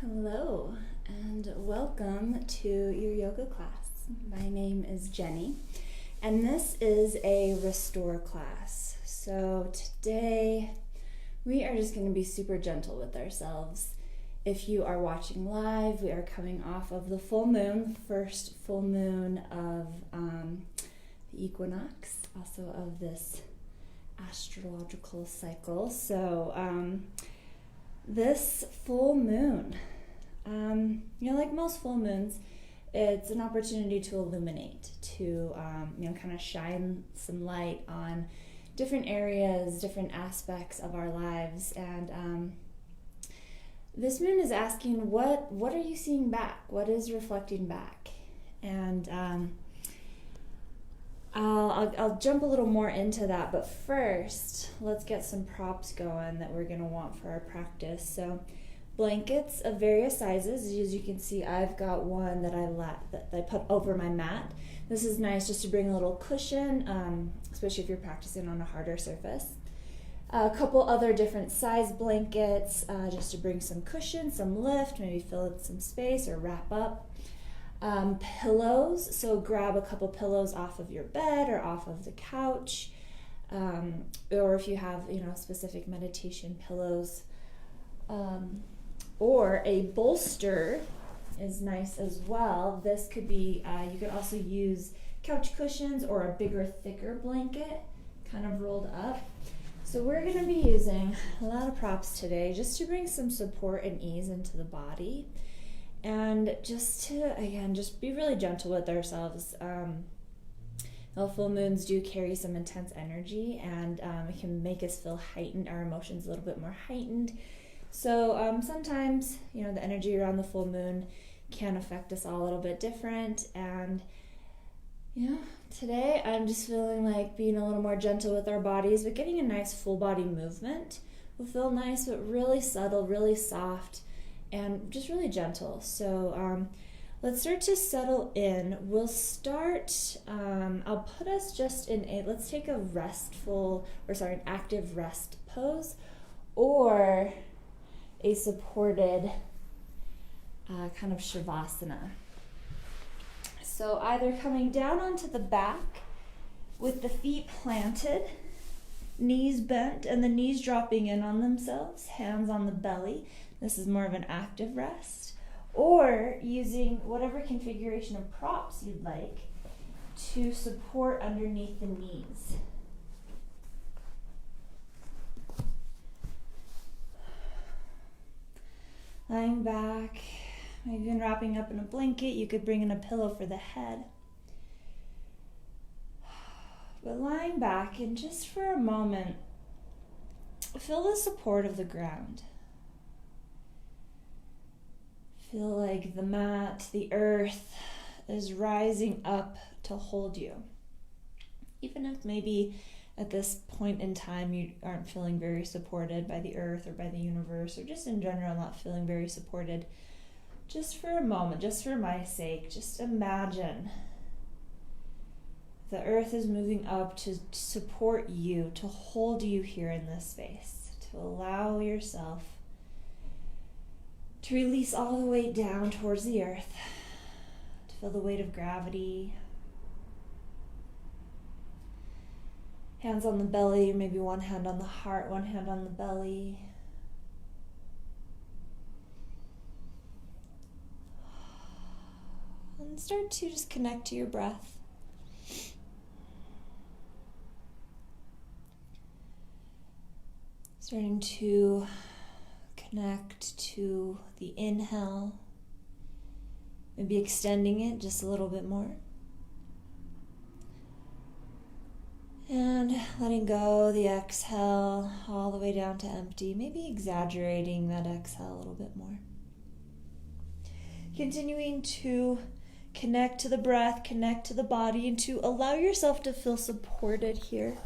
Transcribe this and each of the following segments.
Hello and welcome to your yoga class. My name is Jenny and this is a restore class. So today we are just going to be super gentle with ourselves. If you are watching live, we are coming off of the full moon, first full moon of the equinox, also of this astrological cycle. So this full moon, like most full moons, it's an opportunity to illuminate, to kind of shine some light on different areas, different aspects of our lives. And this moon is asking, what are you seeing back? What is reflecting back? And I'll jump a little more into that, but first, let's get some props going that we're going to want for our practice. So blankets of various sizes. As you can see, I've got one that I put over my mat. This is nice just to bring a little cushion, especially if you're practicing on a harder surface. A couple other different size blankets just to bring some cushion, some lift, maybe fill in some space or wrap up. Pillows, so grab a couple pillows off of your bed or off of the couch, or if you have specific meditation pillows, or a bolster is nice as well. This could be, you could also use couch cushions or a bigger, thicker blanket kind of rolled up. So we're going to be using a lot of props today just to bring some support and ease into the body. And just to, again, just be really gentle with ourselves. Full moons do carry some intense energy, and it can make us feel heightened, our emotions a little bit more heightened. So sometimes, the energy around the full moon can affect us all a little bit different. And, today I'm just feeling like being a little more gentle with our bodies, but getting a nice full body movement will feel nice, but really subtle, really soft, and just really gentle. So let's start to settle in. We'll start, I'll put us just in let's take an active rest pose, or a supported kind of shavasana. So either coming down onto the back with the feet planted, knees bent, and the knees dropping in on themselves, hands on the belly. This is more of an active rest. Or using whatever configuration of props you'd like to support underneath the knees. Lying back, maybe even wrapping up in a blanket. You could bring in a pillow for the head. But lying back, and just for a moment, feel the support of the ground. Feel like the mat, the earth, is rising up to hold you. Even if maybe at this point in time you aren't feeling very supported by the earth or by the universe, or just in general not feeling very supported, just for a moment, just for my sake, just imagine the earth is moving up to support you, to hold you here in this space, to allow yourself to release all the weight down towards the earth, to feel the weight of gravity. Hands on the belly, or maybe one hand on the heart, one hand on the belly. And start to just connect to your breath. Starting to connect to the inhale, maybe extending it just a little bit more. And letting go the exhale all the way down to empty, maybe exaggerating that exhale a little bit more. Continuing to connect to the breath, connect to the body, and to allow yourself to feel supported here.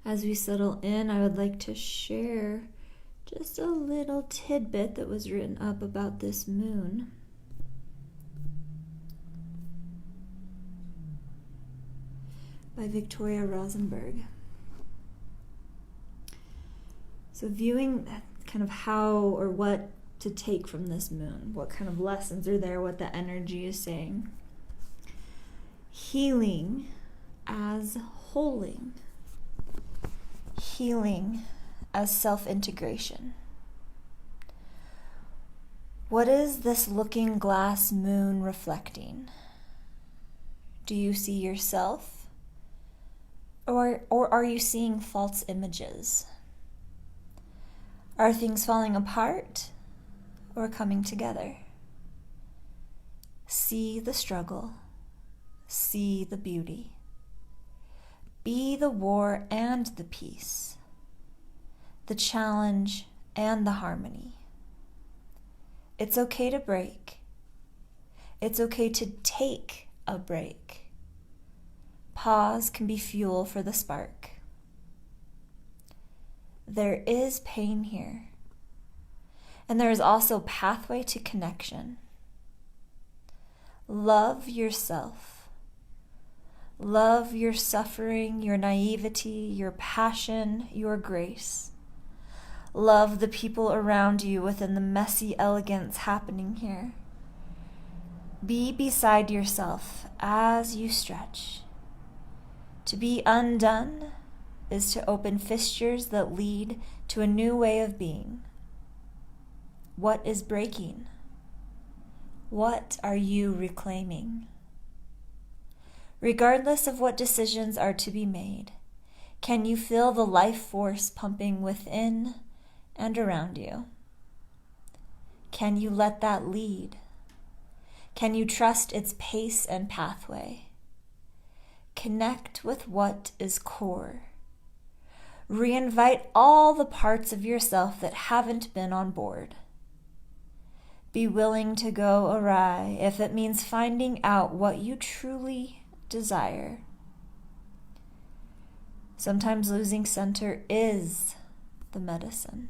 As we settle in, I would like to share just a little tidbit that was written up about this moon. By Victoria Rosenberg. So viewing kind of how or what to take from this moon, what kind of lessons are there, what the energy is saying. Healing as holing. Healing as self-integration. What is this looking glass moon reflecting? Do you see yourself? Or are you seeing false images? Are things falling apart or coming together? See the struggle. See the beauty. Be the war and the peace, the challenge and the harmony. It's okay to break. It's okay to take a break. Pause can be fuel for the spark. There is pain here, and there is also pathway to connection. Love yourself. Love your suffering, your naivety, your passion, your grace. Love the people around you within the messy elegance happening here. Be beside yourself as you stretch. To be undone is to open fissures that lead to a new way of being. What is breaking? What are you reclaiming? Regardless of what decisions are to be made, can you feel the life force pumping within and around you? Can you let that lead? Can you trust its pace and pathway? Connect with what is core. Reinvite all the parts of yourself that haven't been on board. Be willing to go awry if it means finding out what you truly desire. Sometimes losing center is the medicine.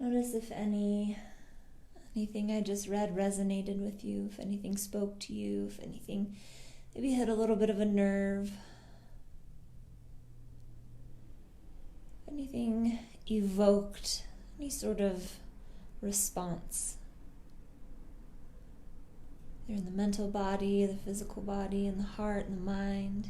Notice if anything I just read resonated with you, if anything spoke to you, if anything maybe hit a little bit of a nerve, anything evoked any sort of response. They're in the mental body, the physical body, and the heart and the mind.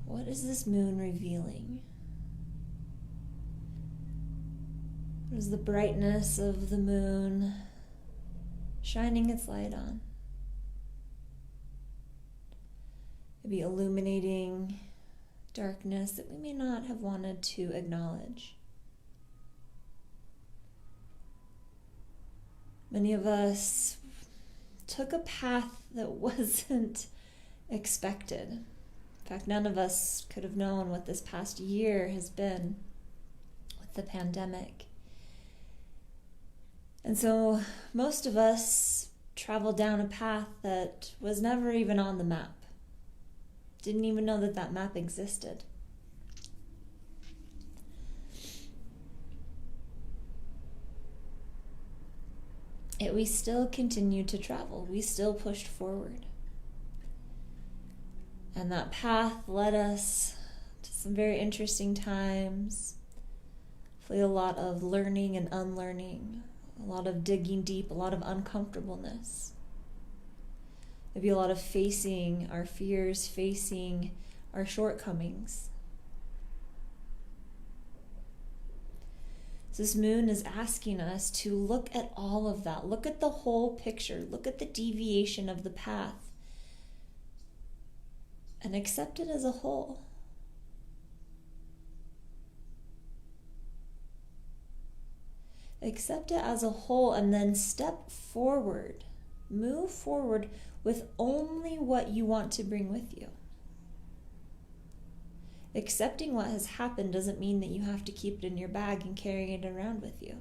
What is this moon revealing? What is the brightness of the moon shining its light on? Maybe illuminating darkness that we may not have wanted to acknowledge. Many of us took a path that wasn't expected. In fact, none of us could have known what this past year has been with the pandemic. And so most of us traveled down a path that was never even on the map. Didn't even know that that map existed. Yet we still continued to travel. We still pushed forward. And that path led us to some very interesting times. Hopefully a lot of learning and unlearning, a lot of digging deep, a lot of uncomfortableness. Maybe a lot of facing our fears, facing our shortcomings. So this moon is asking us to look at all of that. Look at the whole picture. Look at the deviation of the path. And accept it as a whole. Accept it as a whole and then step forward. Move forward with only what you want to bring with you. Accepting what has happened doesn't mean that you have to keep it in your bag and carry it around with you.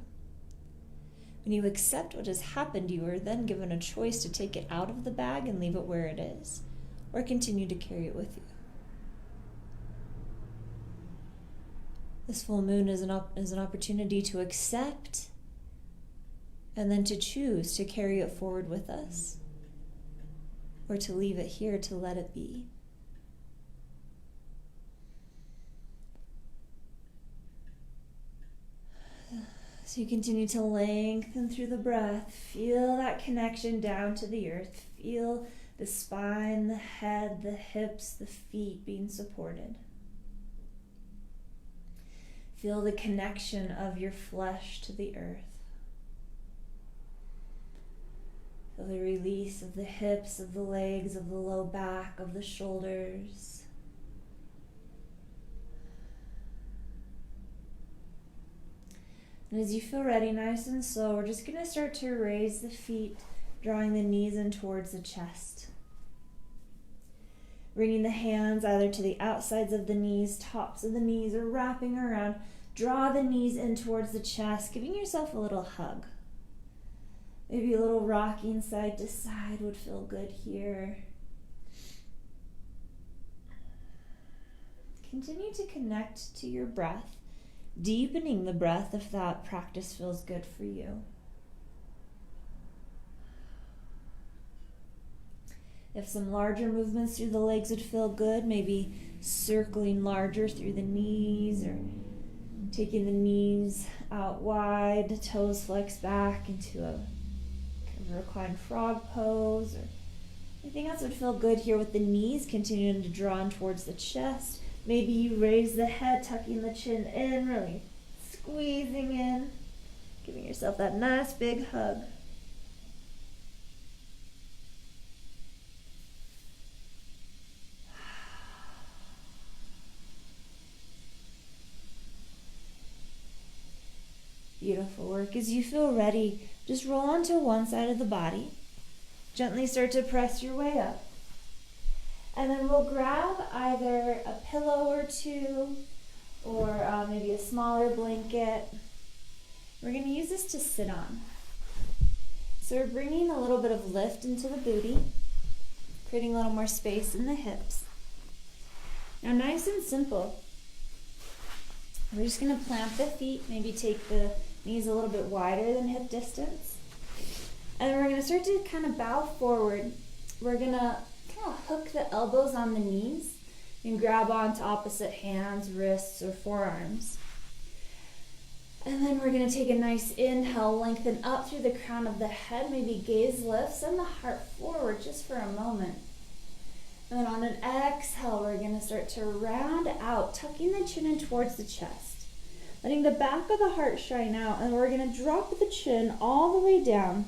When you accept what has happened, you are then given a choice to take it out of the bag and leave it where it is, or continue to carry it with you. This full moon is an opportunity to accept and then to choose to carry it forward with us, or to leave it here, to let it be. So you continue to lengthen through the breath. Feel that connection down to the earth. Feel the spine, the head, the hips, the feet being supported. Feel the connection of your flesh to the earth. Feel the release of the hips, of the legs, of the low back, of the shoulders. And as you feel ready, nice and slow, we're just going to start to raise the feet, drawing the knees in towards the chest. Bringing the hands either to the outsides of the knees, tops of the knees, or wrapping around. Draw the knees in towards the chest, giving yourself a little hug. Maybe a little rocking side to side would feel good here. Continue to connect to your breath, deepening the breath if that practice feels good for you. If some larger movements through the legs would feel good, maybe circling larger through the knees, or taking the knees out wide, toes flex back into a kind of reclined frog pose, or anything else would feel good here with the knees continuing to draw in towards the chest. Maybe you raise the head, tucking the chin in, really squeezing in, giving yourself that nice big hug. Beautiful work. As you feel ready, just roll onto one side of the body. Gently start to press your way up. And then we'll grab either a pillow or two, or maybe a smaller blanket. We're going to use this to sit on. So we're bringing a little bit of lift into the booty, creating a little more space in the hips. Now, nice and simple. We're just going to plant the feet, maybe take the knees a little bit wider than hip distance. And then we're going to start to kind of bow forward. We're going to kind of hook the elbows on the knees and grab onto opposite hands, wrists, or forearms. And then we're going to take a nice inhale, lengthen up through the crown of the head, maybe gaze lifts, send the heart forward just for a moment. And then on an exhale, we're going to start to round out, tucking the chin in towards the chest, letting the back of the heart shine out, and we're going to drop the chin all the way down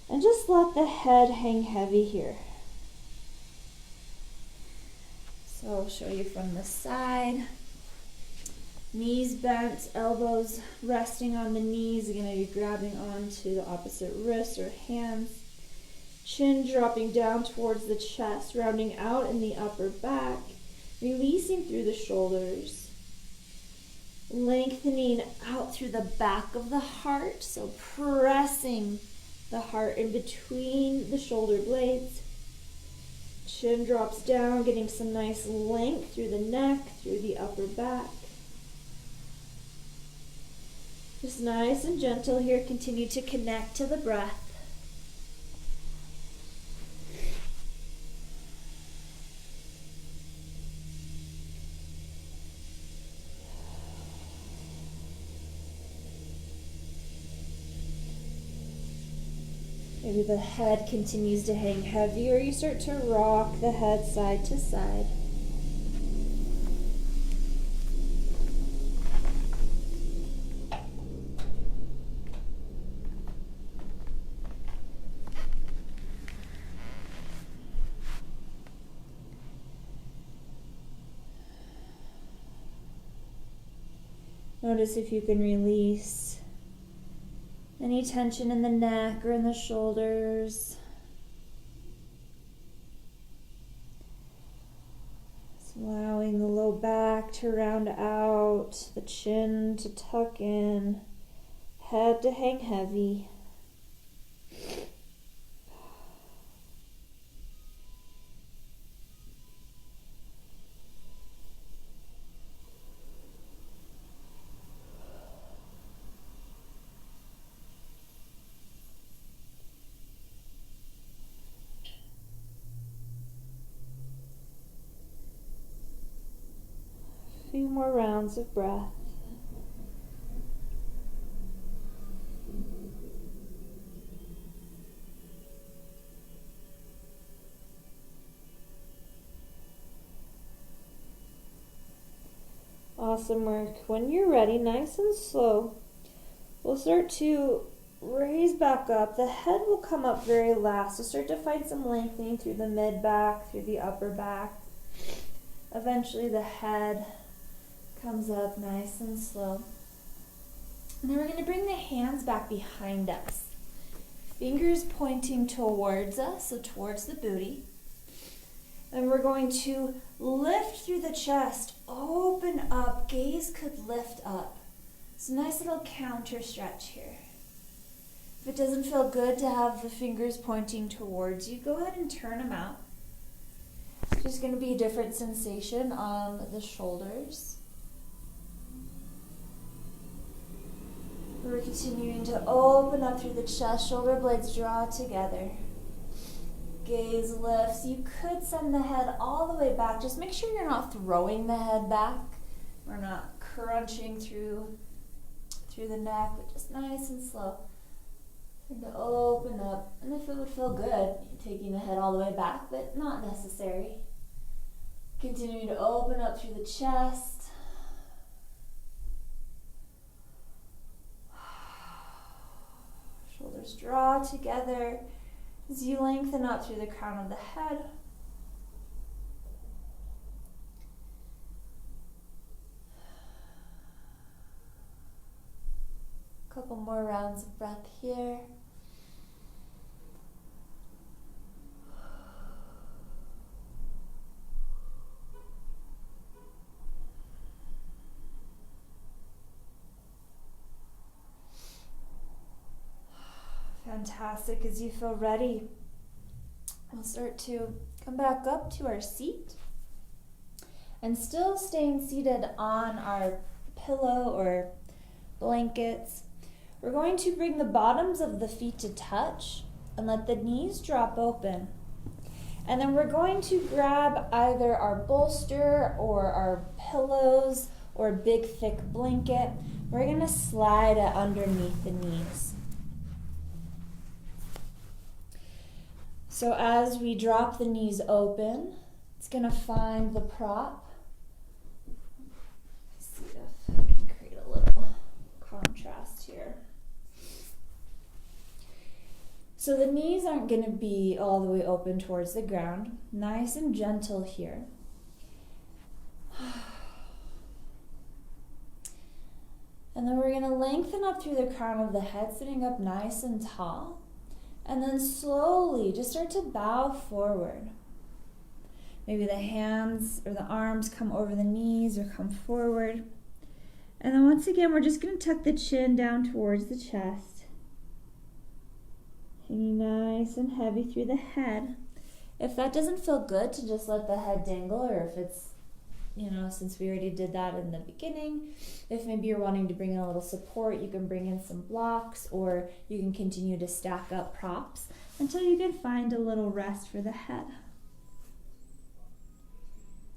and just let the head hang heavy here. So I'll show you from the side. Knees bent, elbows resting on the knees. Again, you're grabbing onto the opposite wrists or hands. Chin dropping down towards the chest, rounding out in the upper back, releasing through the shoulders. Lengthening out through the back of the heart, so pressing the heart in between the shoulder blades. Chin drops down, getting some nice length through the neck, through the upper back. Just nice and gentle here. Continue to connect to the breath. Maybe the head continues to hang heavy, or you start to rock the head side to side. Notice if you can release any tension in the neck or in the shoulders. Just allowing the low back to round out, the chin to tuck in, head to hang heavy. few more rounds of breath. Awesome work. When you're ready, nice and slow, we'll start to raise back up. The head will come up very last. So start to find some lengthening through the mid back, through the upper back. Eventually the head comes up nice and slow. And then we're going to bring the hands back behind us. Fingers pointing towards us, so towards the booty. And we're going to lift through the chest, open up, gaze could lift up. It's a nice little counter stretch here. If it doesn't feel good to have the fingers pointing towards you, go ahead and turn them out. It's just going to be a different sensation on the shoulders. We're continuing to open up through the chest, shoulder blades draw together. Gaze lifts. You could send the head all the way back. Just make sure you're not throwing the head back. We're not crunching through the neck, but just nice and slow. And to open up. And if it would feel good, taking the head all the way back, but not necessary. Continuing to open up through the chest. Shoulders draw together as you lengthen up through the crown of the head. A couple more rounds of breath here. Fantastic. As you feel ready, we'll start to come back up to our seat. And still staying seated on our pillow or blankets, we're going to bring the bottoms of the feet to touch and let the knees drop open. And then we're going to grab either our bolster or our pillows or a big thick blanket. We're going to slide it underneath the knees. So as we drop the knees open, it's going to find the prop. Let's see if I can create a little contrast here. So the knees aren't going to be all the way open towards the ground. Nice and gentle here. And then we're going to lengthen up through the crown of the head, sitting up nice and tall. And then slowly just start to bow forward. Maybe the hands or the arms come over the knees or come forward. And then once again, we're just going to tuck the chin down towards the chest. Hanging nice and heavy through the head. If that doesn't feel good, to just let the head dangle, or if it's, since we already did that in the beginning, if maybe you're wanting to bring in a little support, you can bring in some blocks, or you can continue to stack up props until you can find a little rest for the head.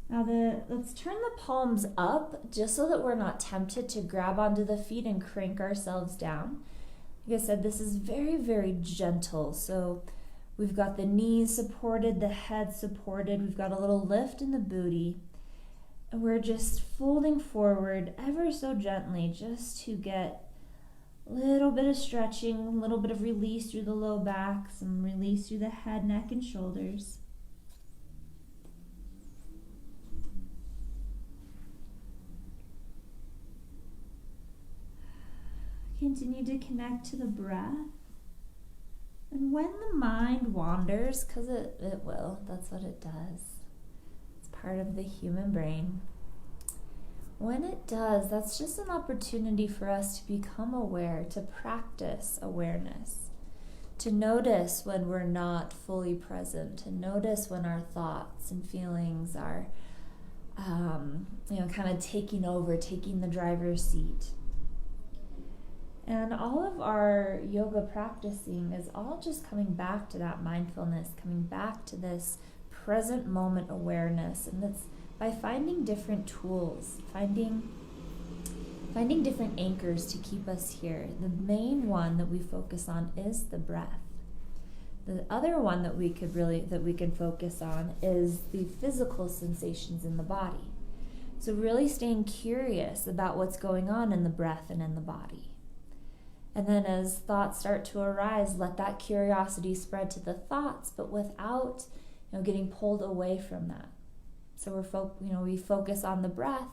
Now let's turn the palms up just so that we're not tempted to grab onto the feet and crank ourselves down. Like I said, this is very, very gentle. So we've got the knees supported, the head supported, we've got a little lift in the booty. And we're just folding forward ever so gently just to get a little bit of stretching, a little bit of release through the low back, some release through the head, neck, and shoulders. Continue to connect to the breath. And when the mind wanders, because it will, that's what it does. Part of the human brain. When it does, that's just an opportunity for us to become aware, to practice awareness, to notice when we're not fully present, to notice when our thoughts and feelings are, kind of taking over, taking the driver's seat. And all of our yoga practicing is all just coming back to that mindfulness, coming back to this present moment awareness, and by finding different tools, finding different anchors to keep us here. The main one that we focus on is the breath. The other one that we can focus on is the physical sensations in the body. So really staying curious about what's going on in the breath and in the body. And then as thoughts start to arise, let that curiosity spread to the thoughts, but without getting pulled away from that. So we focus on the breath,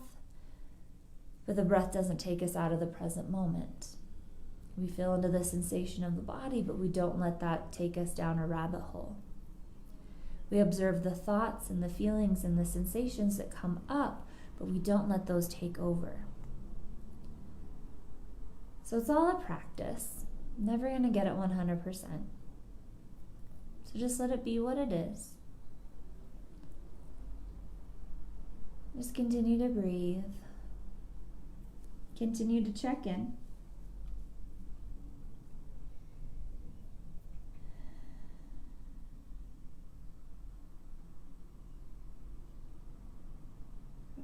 but the breath doesn't take us out of the present moment. We feel into the sensation of the body, but we don't let that take us down a rabbit hole. We observe the thoughts and the feelings and the sensations that come up, but we don't let those take over. So it's all a practice. Never going to get it 100%. So just let it be what it is. Just continue to breathe. Continue to check in.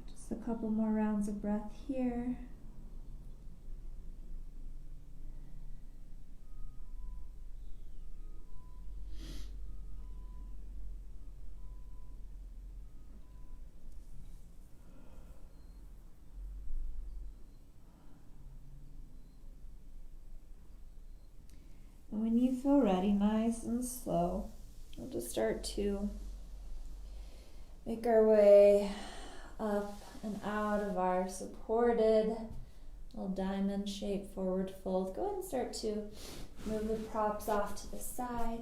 Just a couple more rounds of breath here. And when you feel ready, nice and slow, we'll just start to make our way up and out of our supported little diamond shape forward fold. Go ahead and start to move the props off to the side.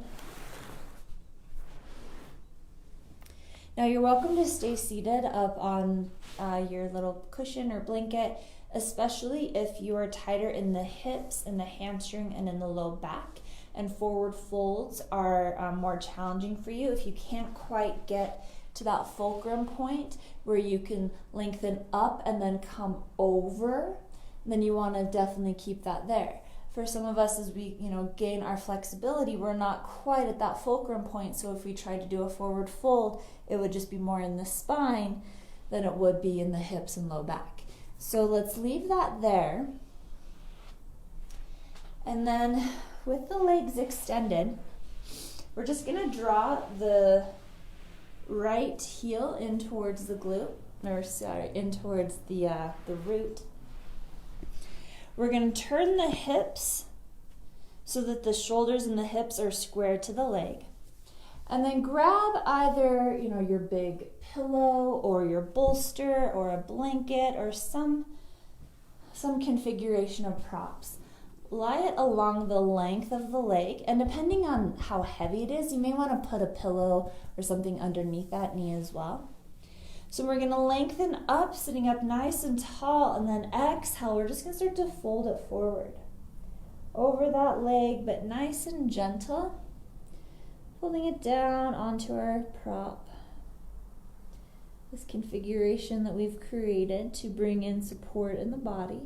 Now you're welcome to stay seated up on your little cushion or blanket, especially if you are tighter in the hips, in the hamstring, and in the low back, and forward folds are more challenging for you. If you can't quite get to that fulcrum point where you can lengthen up and then come over, then you want to definitely keep that there. For some of us, as we gain our flexibility, we're not quite at that fulcrum point, so if we try to do a forward fold, it would just be more in the spine than it would be in the hips and low back. So let's leave that there. And then with the legs extended, we're just going to draw the right heel in towards the glute, in towards the root. We're going to turn the hips so that the shoulders and the hips are square to the leg. And then grab either, your big pillow or your bolster or a blanket or some configuration of props. Lie it along the length of the leg, and depending on how heavy it is, you may want to put a pillow or something underneath that knee as well. So we're going to lengthen up, sitting up nice and tall, and then exhale. We're just going to start to fold it forward over that leg, but nice and gentle, folding it down onto our prop. This configuration that we've created to bring in support in the body.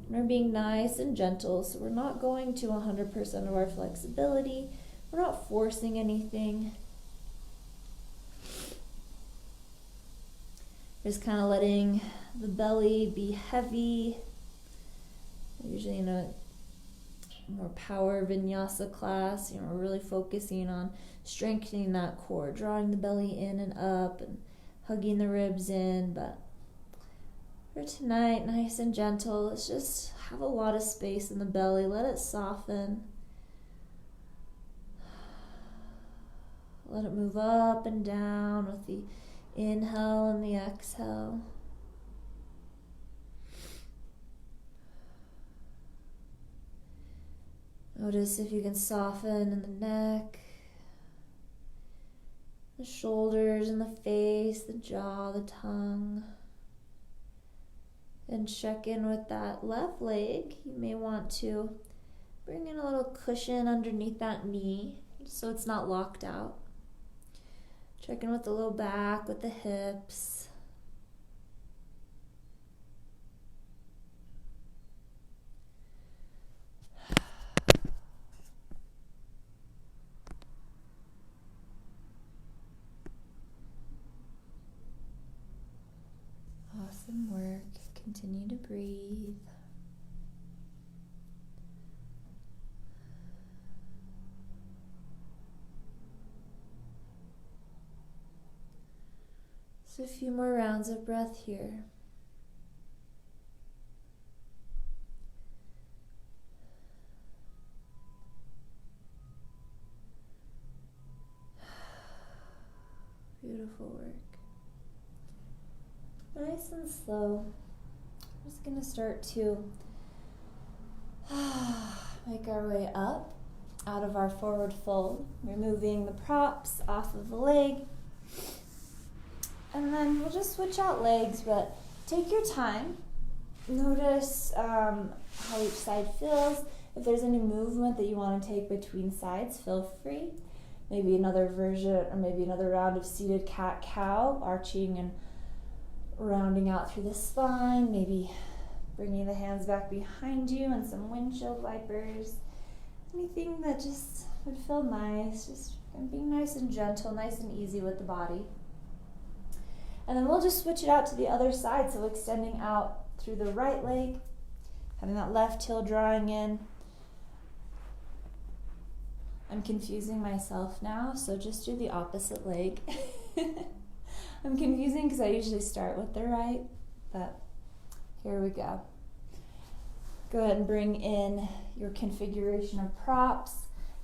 And we're being nice and gentle, so we're not going to 100% of our flexibility. We're not forcing anything. Just kind of letting the belly be heavy. Usually in a more power vinyasa class, we're really focusing on strengthening that core, drawing the belly in and up and hugging the ribs in. But for tonight, nice and gentle, let's just have a lot of space in the belly. Let it soften. Let it move up and down with the inhale and the exhale. Notice if you can soften in the neck, the shoulders and the face, the jaw, the tongue. And check in with that left leg. You may want to bring in a little cushion underneath that knee so it's not locked out. Check in with the low back, with the hips. Continue to breathe. So a few more rounds of breath here. Beautiful work. Nice and slow. I'm just going to start to make our way up out of our forward fold, removing the props off of the leg. And then we'll just switch out legs, but take your time. Notice how each side feels. If there's any movement that you want to take between sides, feel free. Maybe another version, or maybe another round of seated cat-cow, arching and rounding out through the spine. Maybe bringing the hands back behind you and some windshield wipers. Anything that just would feel nice, just being nice and gentle, nice and easy with the body. And then we'll just switch it out to the other side, so extending out through the right leg, having that left heel drawing in. I'm confusing myself now, so just do the opposite leg. I'm confusing because I usually start with the right, but here we go. Go ahead and bring in your configuration of props.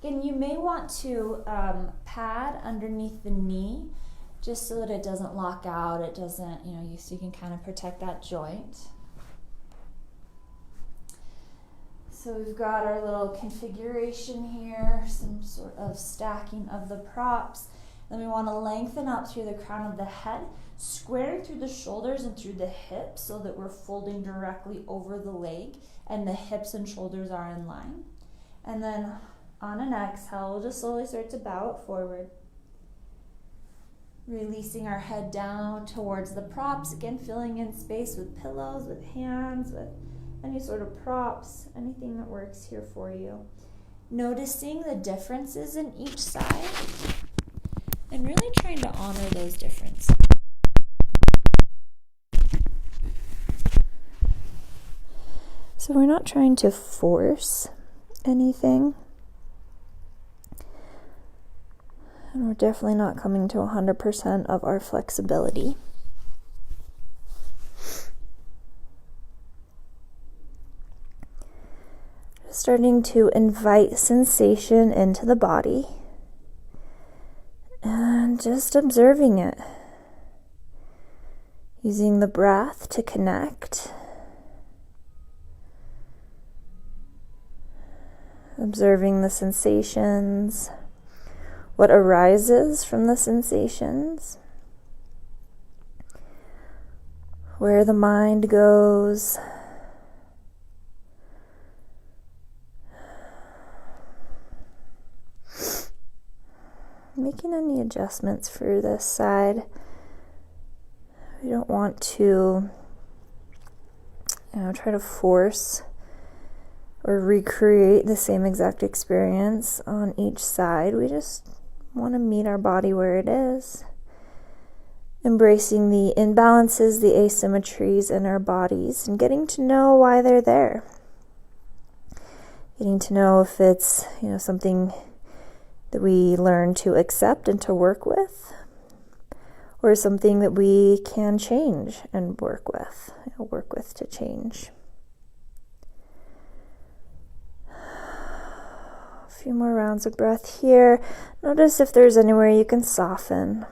Again, you may want to pad underneath the knee, just so that it doesn't lock out, it doesn't, so you can kind of protect that joint. So we've got our little configuration here, some sort of stacking of the props. Then we want to lengthen up through the crown of the head, squaring through the shoulders and through the hips so that we're folding directly over the leg and the hips and shoulders are in line. And then on an exhale, we'll just slowly start to bow it forward. Releasing our head down towards the props, again filling in space with pillows, with hands, with any sort of props, anything that works here for you. Noticing the differences in each side and really trying to honor those differences. So we're not trying to force anything. And we're definitely not coming to 100% of our flexibility. Starting to invite sensation into the body and just observing it. Using the breath to connect. Observing the sensations. What arises from the sensations, where the mind goes, making any adjustments for this side. We don't want to, try to force or recreate the same exact experience on each side. We just want to meet our body where it is, embracing the imbalances, the asymmetries in our bodies, and getting to know why they're there. Getting to know if it's, something that we learn to accept and to work with, or something that we can change and work with to change. A few more rounds of breath here. Notice if there's anywhere you can soften.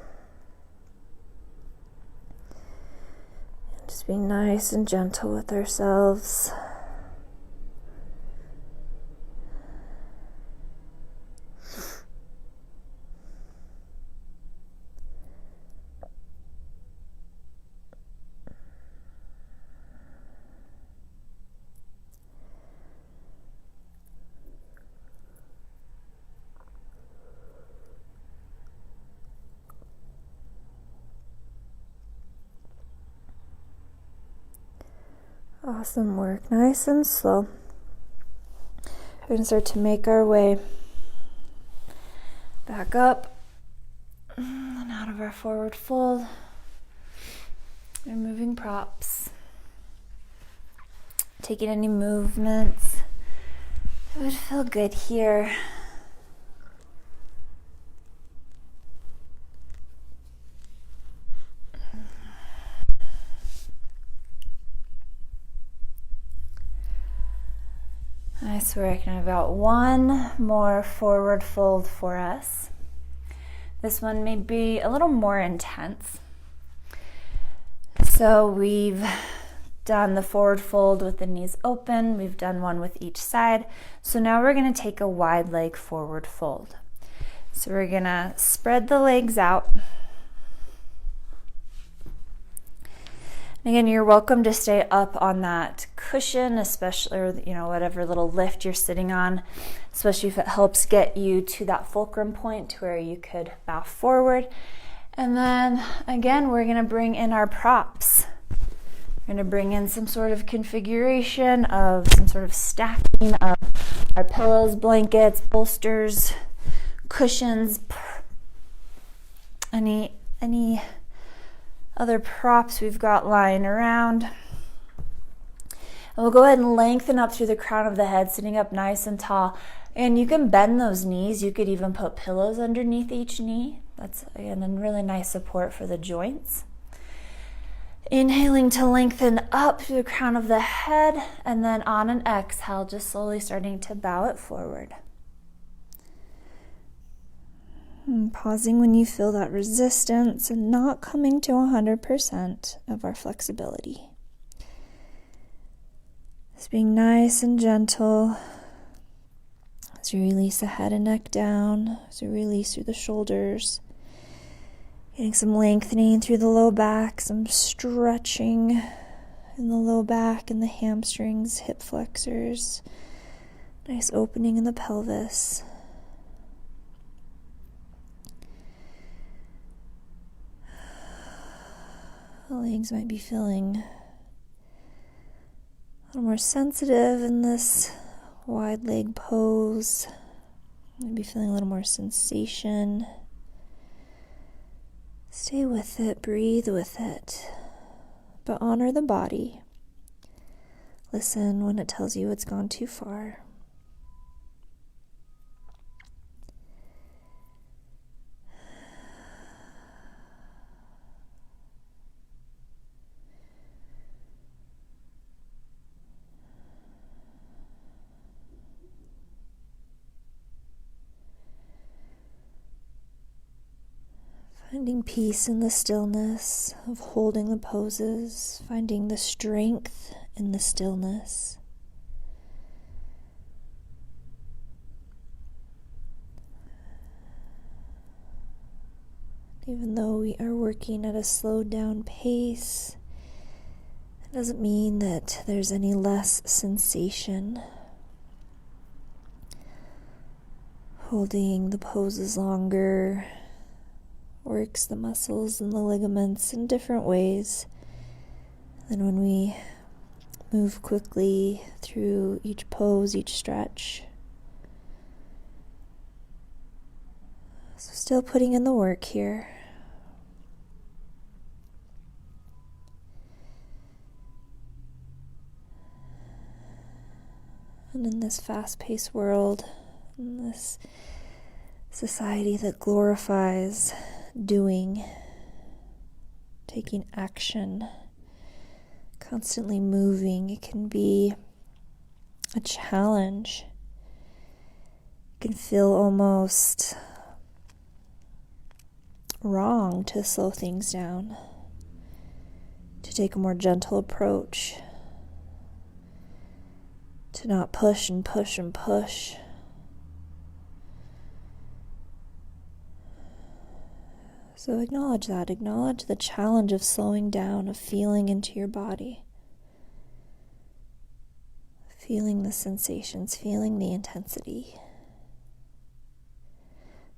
Just being nice and gentle with ourselves. Awesome work, nice and slow. We're going to start to make our way back up and out of our forward fold. Removing props. taking any movements that would feel good here. Nice work. And I've got one more forward fold for us. This one may be a little more intense. So we've done the forward fold with the knees open. We've done one with each side. So now we're going to take a wide leg forward fold. So we're going to spread the legs out. And again, you're welcome to stay up on that cushion, especially, or whatever little lift you're sitting on, especially if it helps get you to that fulcrum point to where you could bow forward. And then again, we're going to bring in our props. We're going to bring in some sort of configuration of some sort of stacking of our pillows, blankets, bolsters, cushions, any other props we've got lying around. And we'll go ahead and lengthen up through the crown of the head, sitting up nice and tall. And you can bend those knees. You could even put pillows underneath each knee. That's, again, a really nice support for the joints. Inhaling to lengthen up through the crown of the head, and then on an exhale, just slowly starting to bow it forward. And pausing when you feel that resistance and not coming to 100% of our flexibility. Just being nice and gentle as you release the head and neck down, as you release through the shoulders. Getting some lengthening through the low back, some stretching in the low back and the hamstrings, hip flexors. Nice opening in the pelvis. The legs might be feeling a little more sensitive in this wide leg pose. Maybe feeling a little more sensation. Stay with it, breathe with it, but honor the body. Listen when it tells you it's gone too far. Finding peace in the stillness of holding the poses, finding the strength in the stillness. Even though we are working at a slowed down pace, it doesn't mean that there's any less sensation. Holding the poses longer works the muscles and the ligaments in different ways than when we move quickly through each pose, each stretch. So still putting in the work here. And in this fast-paced world, in this society that glorifies doing, taking action, constantly moving, it can be a challenge. It can feel almost wrong to slow things down, to take a more gentle approach, to not push and push and push. So acknowledge that. Acknowledge the challenge of slowing down, of feeling into your body. Feeling the sensations, feeling the intensity.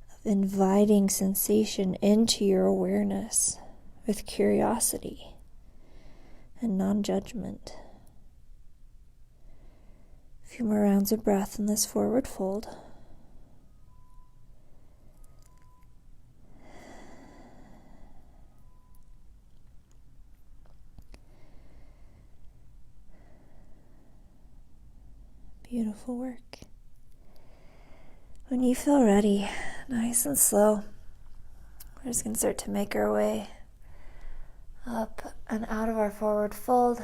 Of inviting sensation into your awareness with curiosity and non-judgment. A few more rounds of breath in this forward fold. Beautiful work. When you feel ready, nice and slow, we're just going to start to make our way up and out of our forward fold.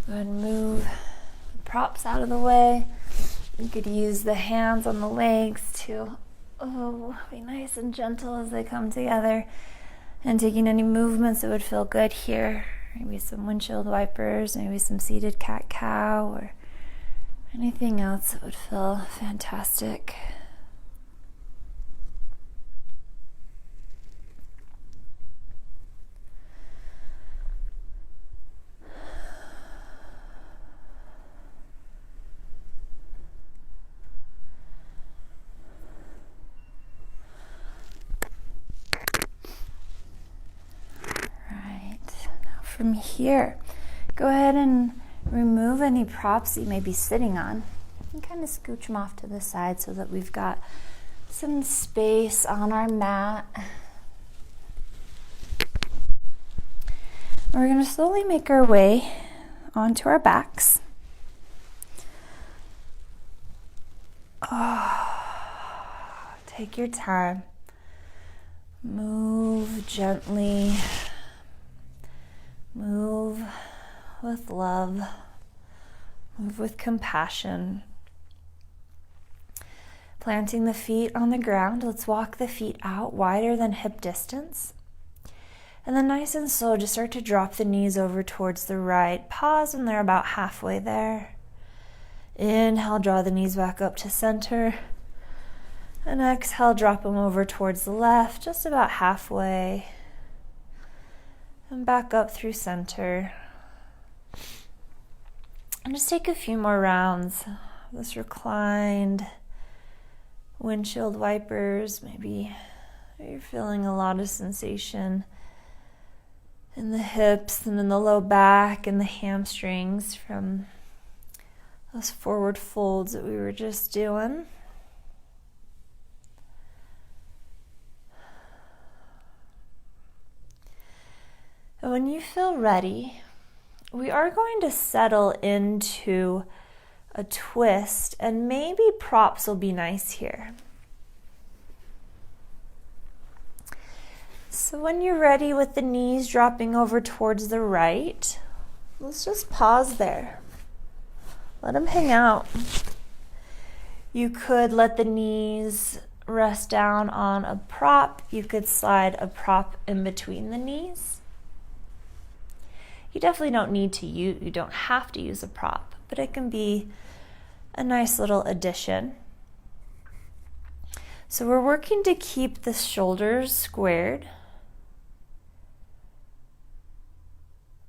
Go ahead and move the props out of the way. You could use the hands on the legs to be nice and gentle as they come together. And taking any movements that would feel good here. Maybe some windshield wipers, maybe some seated cat-cow, or anything else that would feel fantastic. From here, go ahead and remove any props that you may be sitting on and kind of scooch them off to the side so that we've got some space on our mat. We're going to slowly make our way onto our backs. Take your time. Move gently. Move with love, move with compassion. Planting the feet on the ground, let's walk the feet out wider than hip distance. And then nice and slow, just start to drop the knees over towards the right. Pause when they're about halfway there. Inhale, draw the knees back up to center. And exhale, drop them over towards the left, just about halfway. And back up through center. And just take a few more rounds. This reclined windshield wipers. Maybe you're feeling a lot of sensation in the hips and in the low back and the hamstrings from those forward folds that we were just doing. And when you feel ready, we are going to settle into a twist, and maybe props will be nice here. So when you're ready with the knees dropping over towards the right, let's just pause there. Let them hang out. You could let the knees rest down on a prop. You could slide a prop in between the knees. You definitely don't need to you don't have to use a prop, but it can be a nice little addition. So we're working to keep the shoulders squared,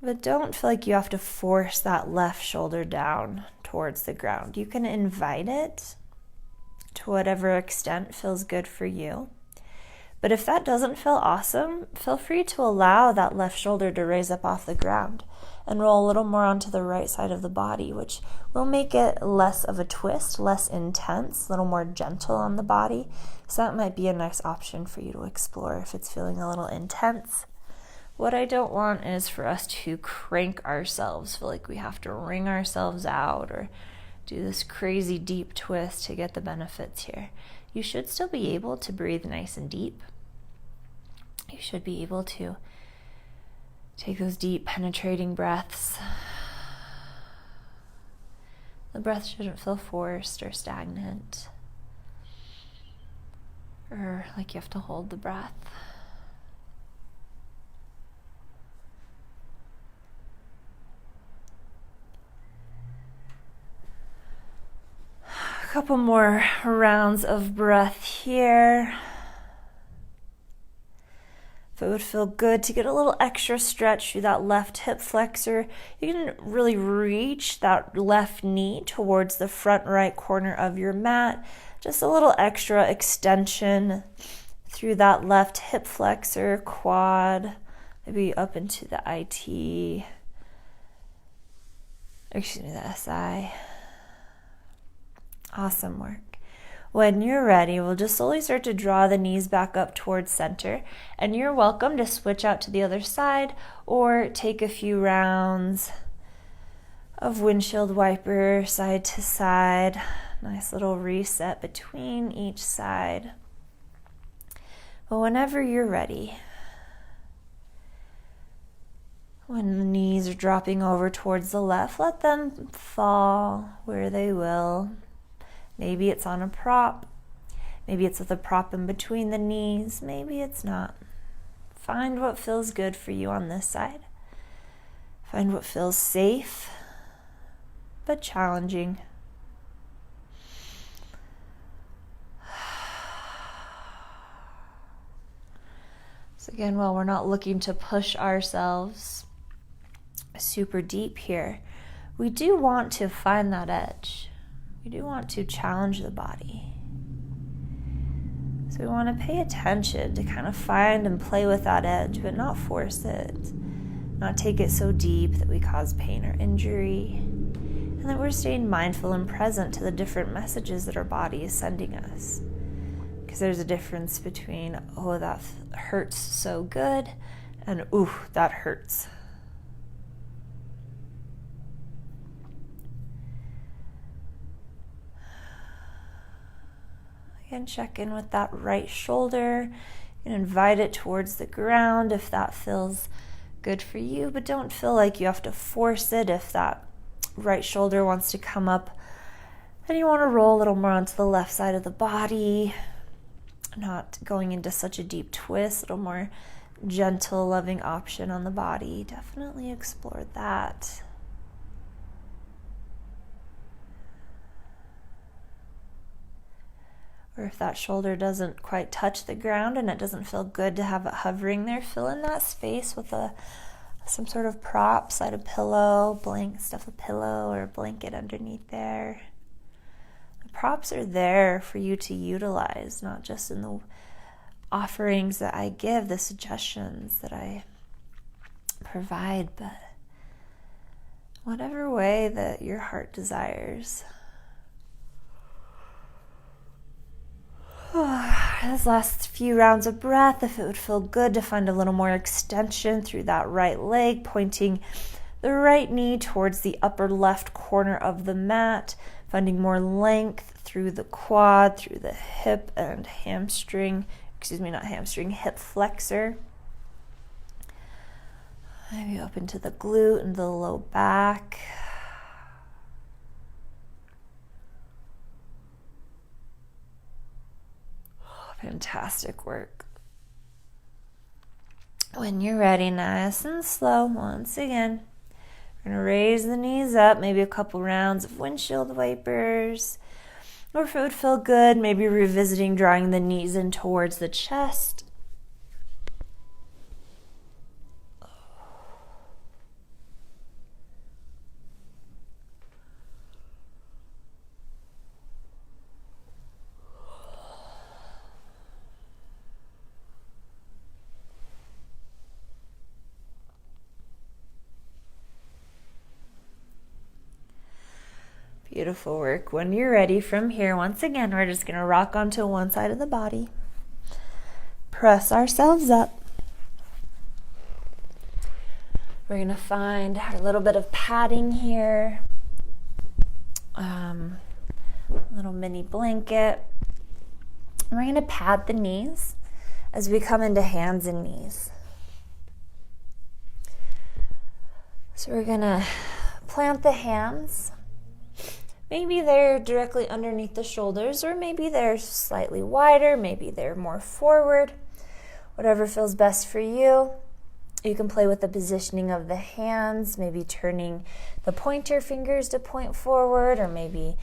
but don't feel like you have to force that left shoulder down towards the ground. You can invite it to whatever extent feels good for you. But if that doesn't feel awesome, feel free to allow that left shoulder to raise up off the ground and roll a little more onto the right side of the body, which will make it less of a twist, less intense, a little more gentle on the body. So that might be a nice option for you to explore if it's feeling a little intense. What I don't want is for us to crank ourselves, feel like we have to wring ourselves out or do this crazy deep twist to get the benefits here. You should still be able to breathe nice and deep. You should be able to take those deep penetrating breaths. The breath shouldn't feel forced or stagnant or like you have to hold the breath. A couple more rounds of breath here. If it would feel good to get a little extra stretch through that left hip flexor, you can really reach that left knee towards the front right corner of your mat. Just a little extra extension through that left hip flexor, quad, maybe up into the the SI. Awesome work. When you're ready, we'll just slowly start to draw the knees back up towards center, and you're welcome to switch out to the other side or take a few rounds of windshield wiper side to side. Nice little reset between each side. But whenever you're ready, when the knees are dropping over towards the left, let them fall where they will. Maybe it's on a prop. Maybe it's with a prop in between the knees. Maybe it's not. Find what feels good for you on this side. Find what feels safe, but challenging. So again, while we're not looking to push ourselves super deep here, we do want to find that edge. We do want to challenge the body. So we want to pay attention to kind of find and play with that edge, but not force it. Not take it so deep that we cause pain or injury. And that we're staying mindful and present to the different messages that our body is sending us. Because there's a difference between, oh, that hurts so good, and ooh, that hurts. Again, check in with that right shoulder and invite it towards the ground if that feels good for you, but don't feel like you have to force it. If that right shoulder wants to come up, then you want to roll a little more onto the left side of the body, not going into such a deep twist, a little more gentle, loving option on the body. Definitely explore that. Or if that shoulder doesn't quite touch the ground and it doesn't feel good to have it hovering there, fill in that space with some sort of prop, slide a pillow, stuff a pillow or a blanket underneath there. The props are there for you to utilize, not just in the offerings that I give, the suggestions that I provide, but whatever way that your heart desires. This last few rounds of breath, if it would feel good to find a little more extension through that right leg, pointing the right knee towards the upper left corner of the mat, finding more length through the quad, through the hip and hip flexor. Maybe open to the glute and the low back. Fantastic work. When you're ready, nice and slow, once again, we're going to raise the knees up, maybe a couple rounds of windshield wipers. Or if it would feel good, maybe revisiting drawing the knees in towards the chest. Beautiful work. When you're ready from here, once again, we're just going to rock onto one side of the body. Press ourselves up. We're going to find a little bit of padding here. Little mini blanket. And we're going to pad the knees as we come into hands and knees. So we're going to plant the hands. Maybe they're directly underneath the shoulders, or maybe they're slightly wider, maybe they're more forward. Whatever feels best for you. You can play with the positioning of the hands, maybe turning the pointer fingers to point forward, or maybe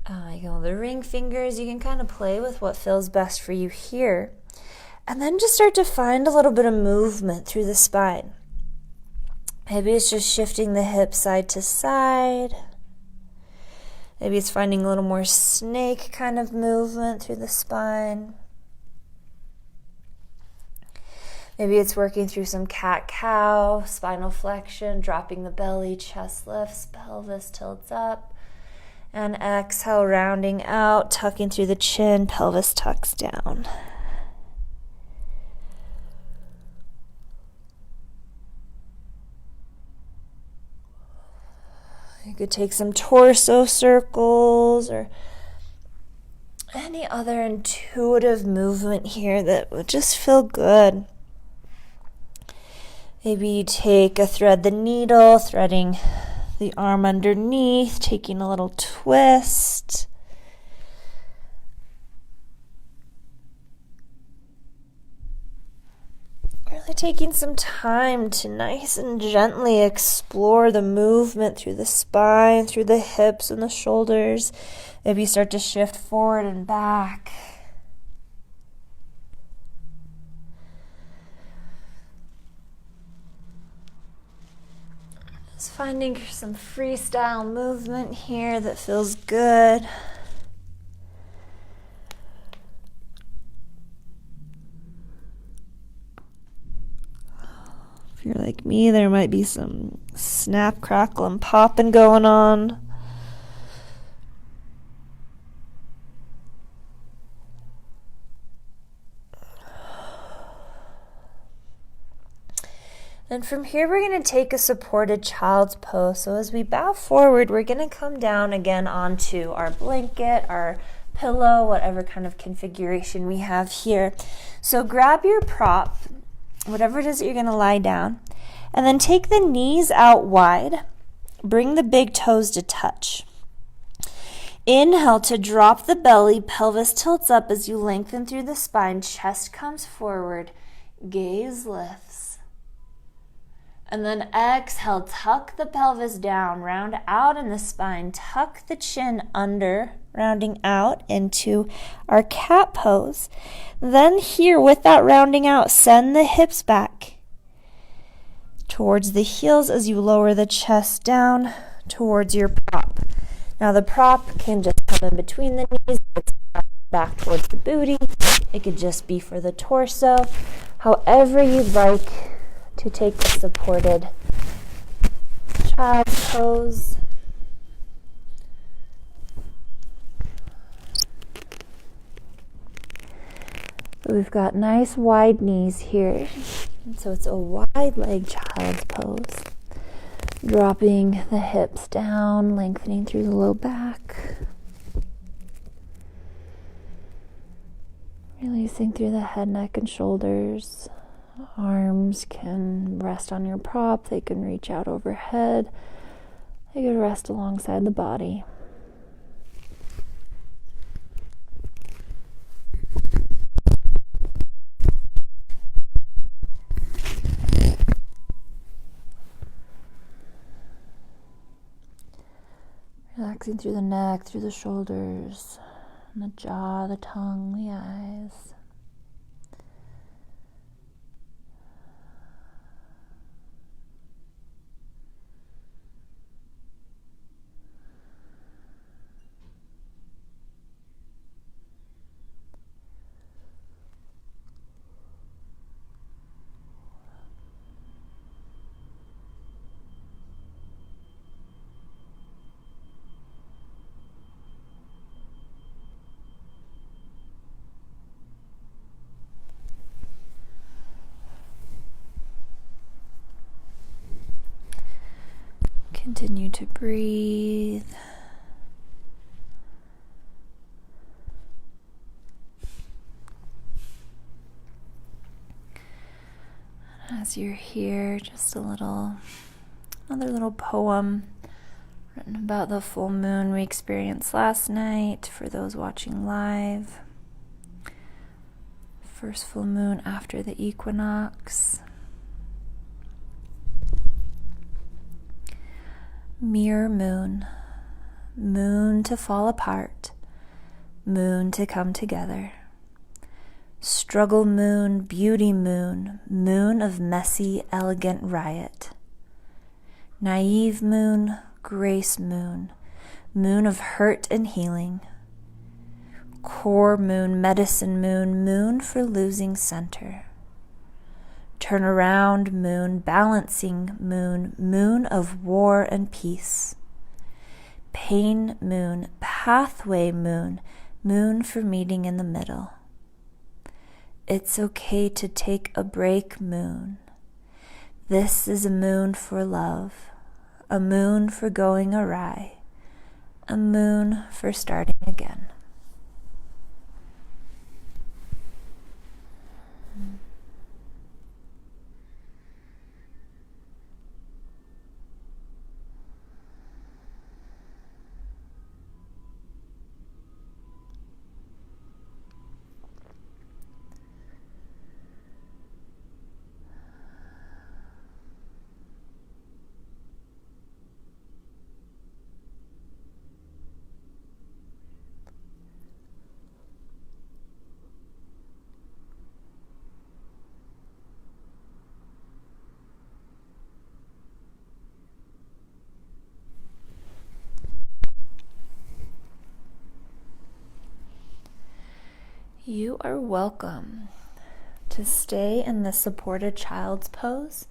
the ring fingers. You can kind of play with what feels best for you here. And then just start to find a little bit of movement through the spine. Maybe it's just shifting the hips side to side. Maybe it's finding a little more snake kind of movement through the spine. Maybe it's working through some cat-cow, spinal flexion, dropping the belly, chest lifts, pelvis tilts up. And exhale, rounding out, tucking through the chin, pelvis tucks down. You could take some torso circles or any other intuitive movement here that would just feel good. Maybe you take a thread the needle, threading the arm underneath, taking a little twist. Really taking some time to nice and gently explore the movement through the spine, through the hips and the shoulders. Maybe start to shift forward and back. Just finding some freestyle movement here that feels good. If you're like me, there might be some snap, crackle, and popping going on. And from here, we're going to take a supported child's pose. So as we bow forward, we're going to come down again onto our blanket, our pillow, whatever kind of configuration we have here. So grab your prop, whatever it is that you're going to lie down, and then take the knees out wide. Bring the big toes to touch. Inhale to drop the belly, pelvis tilts up as you lengthen through the spine, chest comes forward, gaze lifts. And then exhale, tuck the pelvis down, round out in the spine, tuck the chin under, rounding out into our cat pose. Then here, with that rounding out, send the hips back towards the heels as you lower the chest down towards your prop. Now the prop can just come in between the knees, back towards the booty. It could just be for the torso. However you'd like to take the supported child's pose. We've got nice wide knees here. So it's a wide leg child's pose. Dropping the hips down, lengthening through the low back. Releasing through the head, neck, and shoulders. Arms can rest on your prop. They can reach out overhead. They can rest alongside the body. Relaxing through the neck, through the shoulders, and the jaw, the tongue, the eyes. Continue to breathe. As you're here, just another little poem written about the full moon we experienced last night for those watching live. First full moon after the equinox. Mirror moon, moon to fall apart, moon to come together. Struggle moon, beauty moon, moon of messy, elegant riot. Naive moon, grace moon, moon of hurt and healing. Core moon, medicine moon, moon for losing center. Turn around moon, balancing moon, moon of war and peace. Pain moon, pathway moon, moon for meeting in the middle. It's okay to take a break moon. This is a moon for love, a moon for going awry, a moon for starting again. You are welcome to stay in the supported child's pose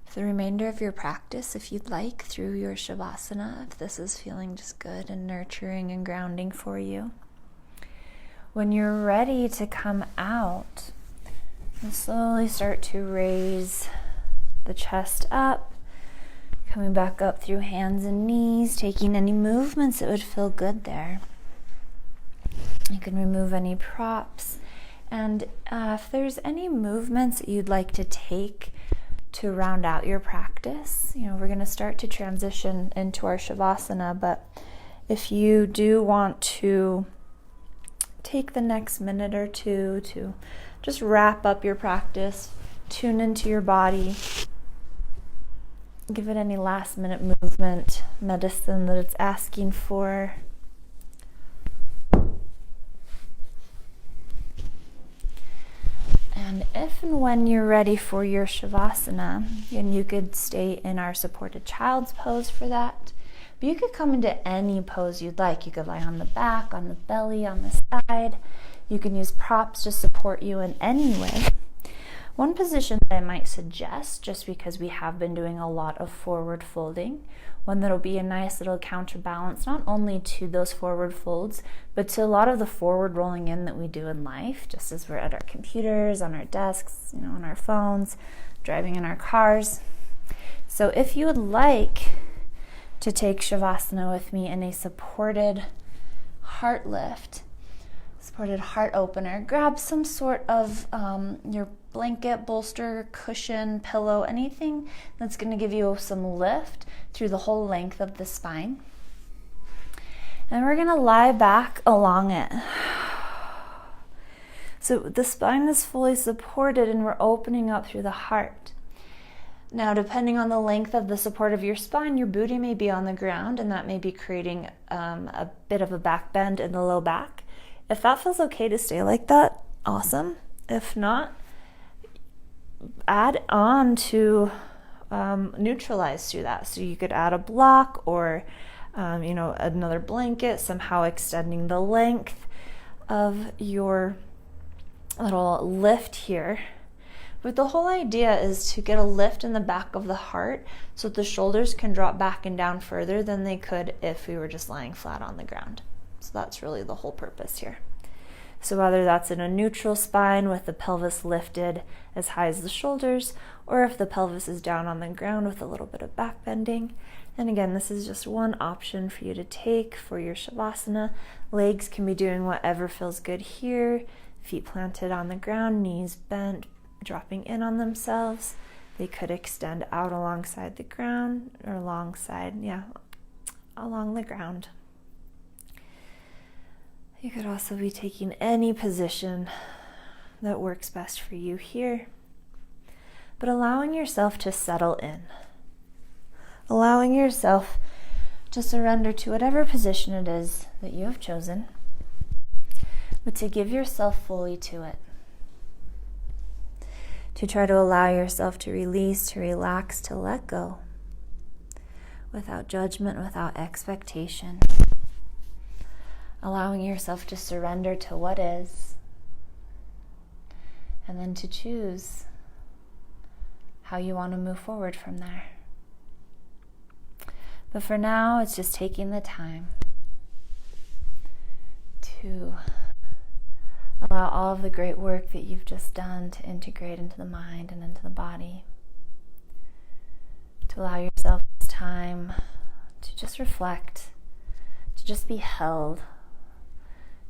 for the remainder of your practice if you'd like, through your Shavasana, if this is feeling just good and nurturing and grounding for you. When you're ready to come out, you slowly start to raise the chest up, coming back up through hands and knees, taking any movements that would feel good there. You can remove any props, and if there's any movements that you'd like to take to round out your practice, we're going to start to transition into our Shavasana, but if you do want to take the next minute or two to just wrap up your practice, tune into your body, give it any last minute movement, medicine that it's asking for. And if and when you're ready for your Shavasana, and you could stay in our supported child's pose for that, but you could come into any pose you'd like. You could lie on the back, on the belly, on the side. You can use props to support you in any way. One position that I might suggest, just because we have been doing a lot of forward folding, one that'll be a nice little counterbalance, not only to those forward folds, but to a lot of the forward rolling in that we do in life, just as we're at our computers, on our desks, on our phones, driving in our cars. So if you would like to take Shavasana with me in a supported heart lift, supported heart opener, grab some sort of your blanket, bolster, cushion, pillow, anything that's going to give you some lift through the whole length of the spine. And we're going to lie back along it. So the spine is fully supported and we're opening up through the heart. Now, depending on the length of the support of your spine, your booty may be on the ground, and that may be creating a bit of a back bend in the low back. If that feels okay to stay like that, awesome. If not, add on to neutralize through that. So you could add a block or another blanket, somehow extending the length of your little lift here. But the whole idea is to get a lift in the back of the heart so that the shoulders can drop back and down further than they could if we were just lying flat on the ground. So that's really the whole purpose here. So whether that's in a neutral spine with the pelvis lifted as high as the shoulders, or if the pelvis is down on the ground with a little bit of back bending. And again, this is just one option for you to take for your Shavasana. Legs can be doing whatever feels good here. Feet planted on the ground, knees bent, dropping in on themselves. They could extend out alongside the ground or along the ground. You could also be taking any position that works best for you here, but allowing yourself to settle in, allowing yourself to surrender to whatever position it is that you have chosen, but to give yourself fully to it, to try to allow yourself to release, to relax, to let go, without judgment, without expectation. Allowing yourself to surrender to what is, and then to choose how you want to move forward from there. But for now, it's just taking the time to allow all of the great work that you've just done to integrate into the mind and into the body. To allow yourself time to just reflect, to just be held,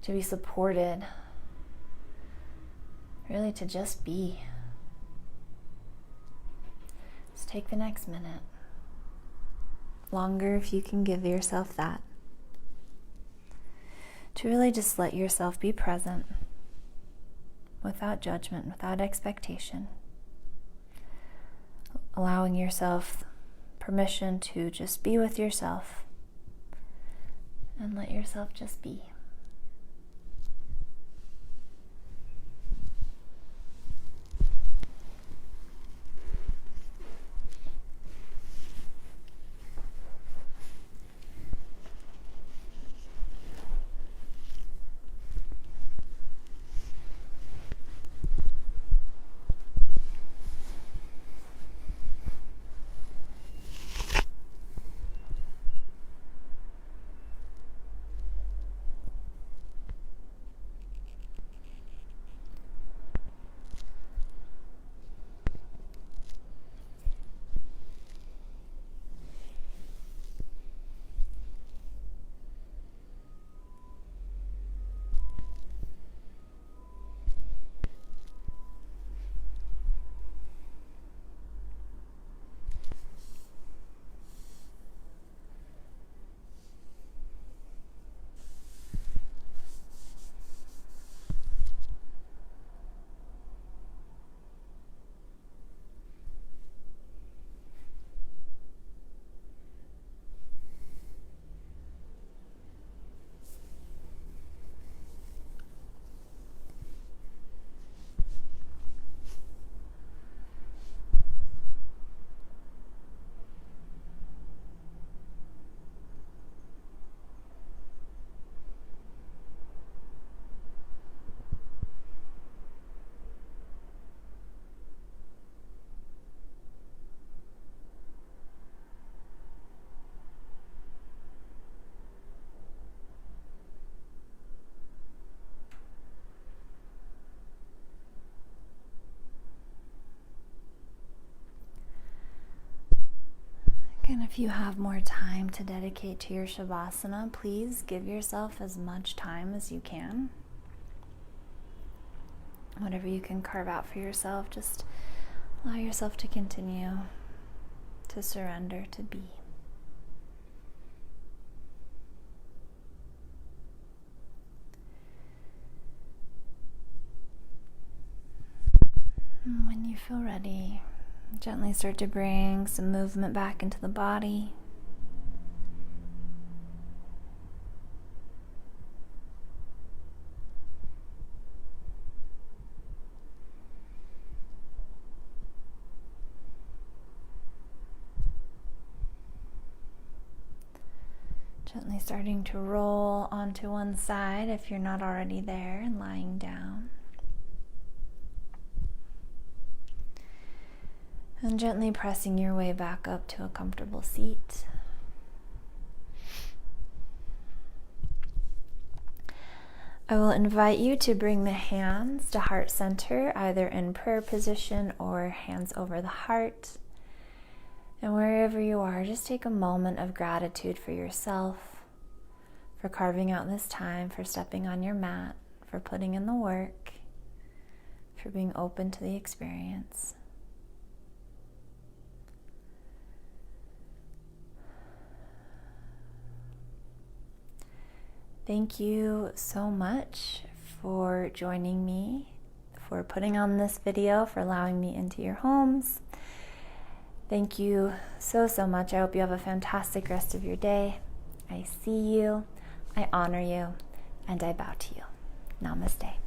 to be supported, really to just be. Just take the next minute. Longer if you can give yourself that. To really just let yourself be present without judgment, without expectation. Allowing yourself permission to just be with yourself and let yourself just be. And if you have more time to dedicate to your Shavasana, please give yourself as much time as you can. Whatever you can carve out for yourself, just allow yourself to continue to surrender, to be. And when you feel ready, gently start to bring some movement back into the body. Gently starting to roll onto one side if you're not already there, and lying down. And gently pressing your way back up to a comfortable seat. I will invite you to bring the hands to heart center, either in prayer position or hands over the heart. And wherever you are, just take a moment of gratitude for yourself, for carving out this time, for stepping on your mat, for putting in the work, for being open to the experience. Thank you so much for joining me, for putting on this video, for allowing me into your homes. Thank you so much. I hope you have a fantastic rest of your day. I see you, I honor you, and I bow to you. Namaste.